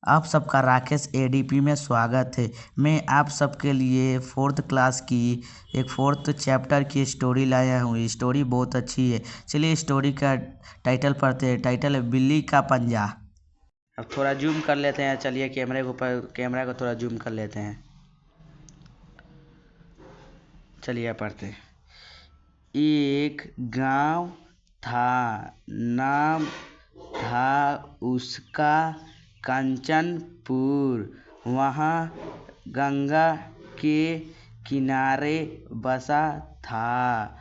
आप सबका राकेश एडीपी में स्वागत है। मैं आप सबके लिए फोर्थ क्लास की एक फोर्थ चैप्टर की स्टोरी लाया हूँ। स्टोरी बहुत अच्छी है। चलिए स्टोरी का टाइटल पढ़ते हैं। टाइटल है बिल्ली का पंजा। अब थोड़ा जूम कर लेते हैं। चलिए कैमरा को थोड़ा जूम कर लेते हैं। चलिए पढ़ते हैं। एक गांव था, नाम था उसका कंचनपुर। वहाँ गंगा के किनारे बसा था।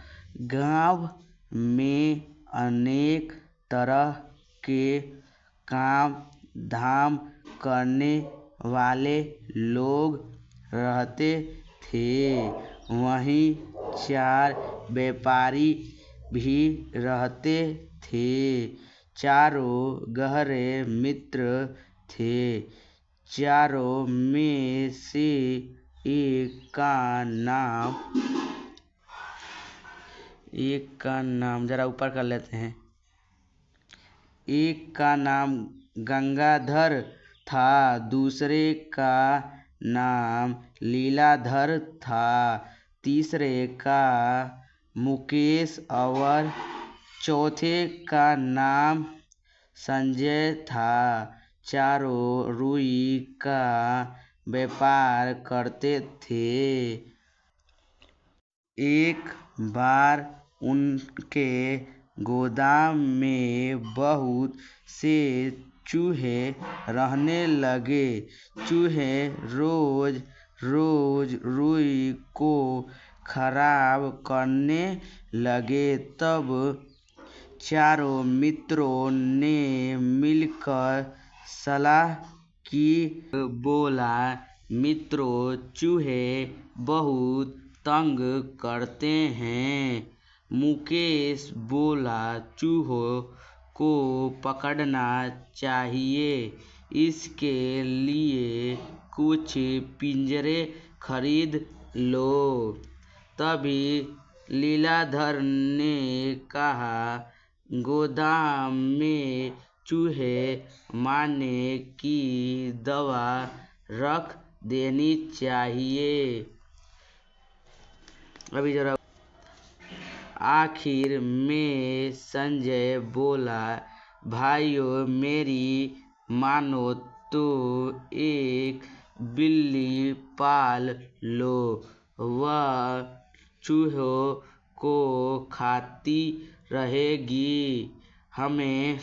गांव में अनेक तरह के काम धाम करने वाले लोग रहते थे। वहीं 4 व्यापारी भी रहते थे। चारों गहरे मित्र थे। चारों में से एक का नाम जरा ऊपर कर लेते हैं। एक का नाम गंगाधर था, दूसरे का नाम लीलाधर था, तीसरे का मुकेश और चौथे का नाम संजय था। चारों रुई का व्यापार करते थे। एक बार उनके गोदाम में बहुत से चूहे रहने लगे। चूहे रोज रोज रुई को खराब करने लगे। तब चारों मित्रों ने मिलकर सलाह की। बोला, मित्रों, चूहे बहुत तंग करते हैं। मुकेश बोला, चूहों को पकड़ना चाहिए। इसके लिए कुछ पिंजरे खरीद लो। तभी लीलाधर ने कहा, गोदाम में चूहे मारने की दवा रख देनी चाहिए। अभी जरा आखिर में संजय बोला, भाइयों, मेरी मानो तो एक बिल्ली पाल लो। वह चूहों को खाती रहेगी। हमें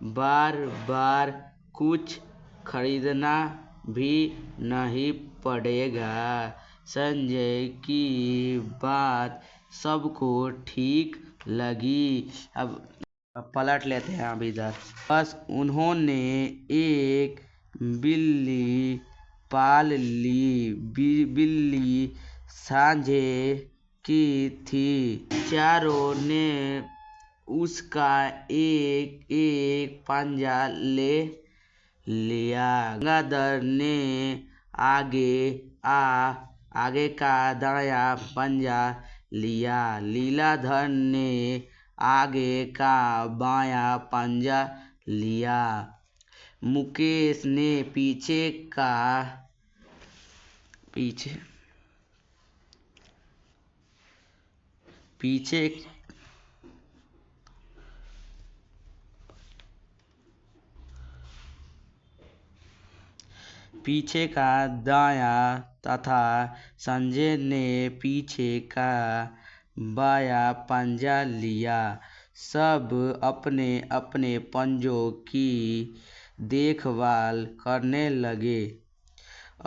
बार बार कुछ खरीदना भी नहीं पड़ेगा। संजय की बात सबको ठीक लगी। अब पलट लेते हैं। अब इधर बस उन्होंने एक बिल्ली पाल ली। बिल्ली साझे की थी। चारों ने उसका एक एक पंजा ले लिया। गंगाधर ने आगे का दायां पंजा लिया। लीलाधर ने आगे का बायां पंजा लिया। मुकेश ने पीछे का दायां तथा संजय ने पीछे का बायां पंजा लिया। सब अपने अपने पंजों की देखभाल करने लगे।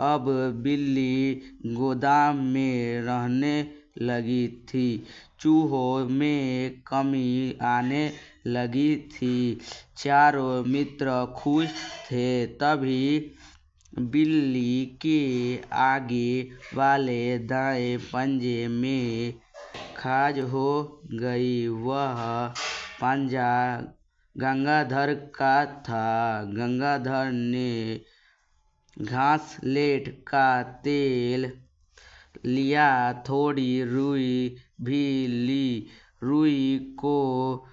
अब बिल्ली गोदाम में रहने लगी थी। चूहों में कमी आने लगी थी। चारों मित्र खुश थे। तभी बिल्ली के आगे वाले दाएं पंजे में खाज हो गई। वह पंजा गंगाधर का था। गंगाधर ने घासलेट का तेल लिया, थोड़ी रुई भी ली। रुई को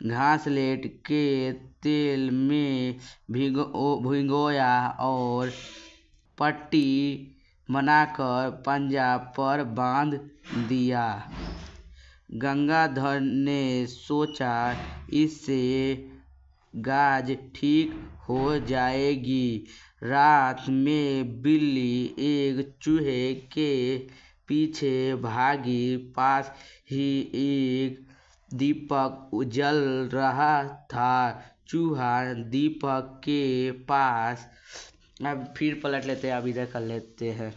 घासलेट के तेल में भिगोया और पट्टी बनाकर पंजा पर बांध दिया। गंगाधर ने सोचा, इससे गाज ठीक हो जाएगी। रात में बिल्ली एक चूहे के पीछे भागी। पास ही एक दीपक जल रहा था। चूहा दीपक के पास, अब फिर पलट लेते हैं, अब इधर कर लेते हैं।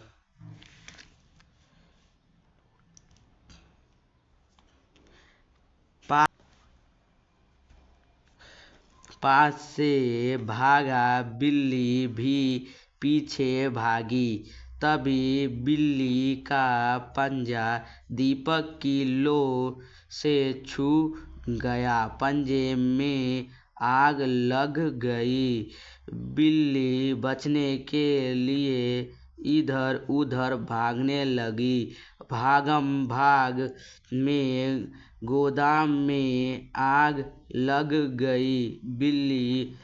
पास से भागा। बिल्ली भी पीछे भागी। तभी बिल्ली का पंजा दीपक की लो से छू गया। पंजे में आग लग गई। बिल्ली बचने के लिए इधर उधर भागने लगी। भागम भाग में गोदाम में आग लग गई। बिल्ली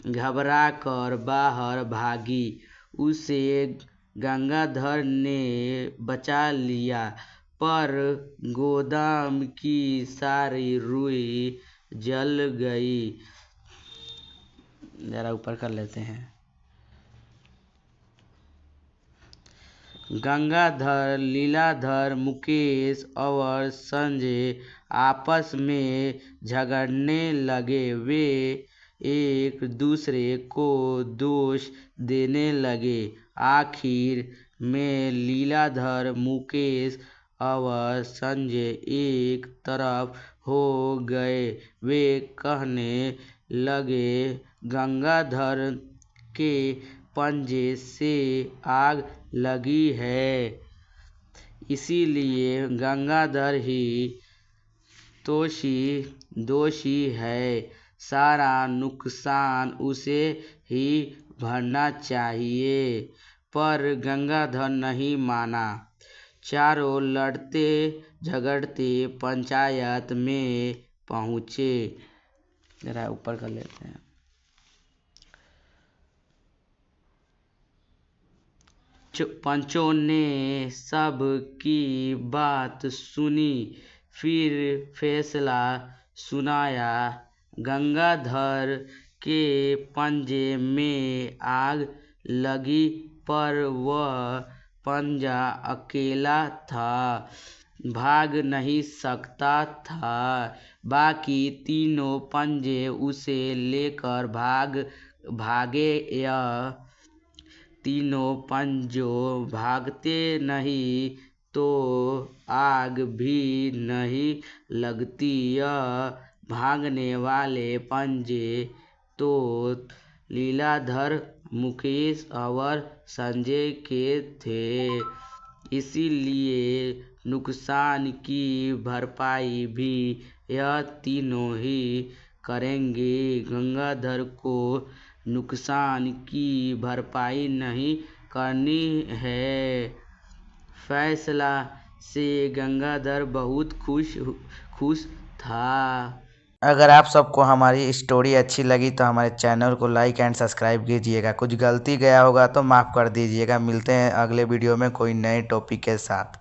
घबरा कर बाहर भागी। उसे गंगाधर ने बचा लिया, पर गोदाम की सारी रुई जल गई। जरा ऊपर कर लेते हैं। गंगाधर, लीलाधर, मुकेश और संजय आपस में झगड़ने लगे। वे एक दूसरे को दोष देने लगे। आखिर में लीलाधर, मुकेश और संजय एक तरफ हो गए। वे कहने लगे, गंगाधर के पंजे से आग लगी है, इसीलिए गंगाधर ही दोषी है। सारा नुकसान उसे ही भरना चाहिए। पर गंगाधर नहीं माना। चारों लड़ते झगड़ते पंचायत में पहुंचे। जरा ऊपर कर लेते हैं। पंचों ने सब की बात सुनी, फिर फैसला सुनाया। गंगाधर के पंजे में आग लगी, पर वह पंजा अकेला था, भाग नहीं सकता था। बाकी तीनों पंजे उसे लेकर भागे। यह तीनों पंजों भागते नहीं तो आग भी नहीं लगती। यह भागने वाले पंजे तो लीलाधर, मुकेश और संजय के थे, इसीलिए नुकसान की भरपाई भी यह तीनों ही करेंगे। गंगाधर को नुकसान की भरपाई नहीं करनी है। फैसला से गंगाधर बहुत खुश था। अगर आप सबको हमारी स्टोरी अच्छी लगी तो हमारे चैनल को लाइक एंड सब्सक्राइब कीजिएगा। कुछ गलती गया होगा तो माफ़ कर दीजिएगा। मिलते हैं अगले वीडियो में कोई नए टॉपिक के साथ।